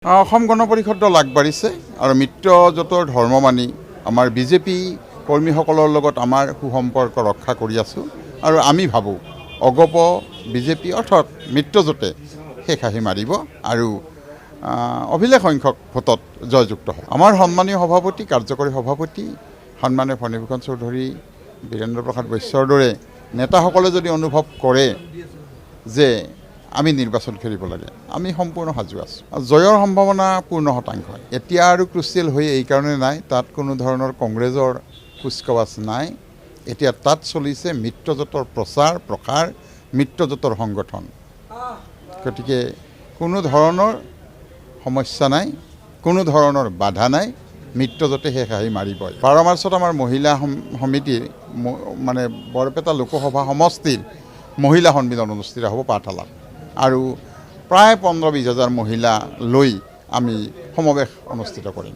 অসম গণ পৰিষদ দল আগবাঢ়িছে আৰু মিত্ৰজোঁটৰ ধৰ্ম মানি আমাৰ বিজেপি কৰ্মীসকলৰ লগত আমাৰ সুসম্পৰ্ক ৰক্ষা কৰি আছোঁ আৰু আমি ভাবোঁ অগপ বিজেপি অৰ্থাৎ মিত্ৰজোঁটে শেষ হাঁহি মাৰিব আৰু অভিলেখ সংখ্যক ভোটত জয়যুক্ত হ'ব। আমাৰ সন্মানীয় সভাপতি কাৰ্যকৰী সভাপতি সন্মানীয় ফণীভূষণ চৌধুৰী বীৰেন্দ্ৰ প্ৰসাদ বৈশ্যৰ দৰে নেতাসকলে যদি অনুভৱ কৰে যে আমি নিৰ্বাচন খেলিব লাগে, আমি সম্পূৰ্ণ সাজু আছোঁ। জয়ৰ সম্ভাৱনা পূৰ্ণ শতাংশ। এতিয়া আৰু ক্ৰুচিয়েল হৈ এইকাৰণে নাই, তাত কোনো ধৰণৰ কংগ্ৰেছৰ কুচকাৱাজ নাই। এতিয়া তাত চলিছে মিত্ৰজোঁটৰ প্ৰচাৰ প্ৰসাৰ, মিত্ৰজোঁটৰ সংগঠন। গতিকে কোনো ধৰণৰ সমস্যা নাই, কোনো ধৰণৰ বাধা নাই, মিত্ৰজোঁটে শেষ হাঁহি মাৰিবই। 12 মাৰ্চত আমাৰ মহিলা সমিতিৰ মানে বৰপেটা লোকসভা সমষ্টিৰ মহিলা সন্মিলন অনুষ্ঠিত হ'ব পাঠশালাত আৰু প্ৰায় 15-20 হাজাৰ মহিলা লৈ আমি সমাৱেশ অনুষ্ঠিত কৰিম।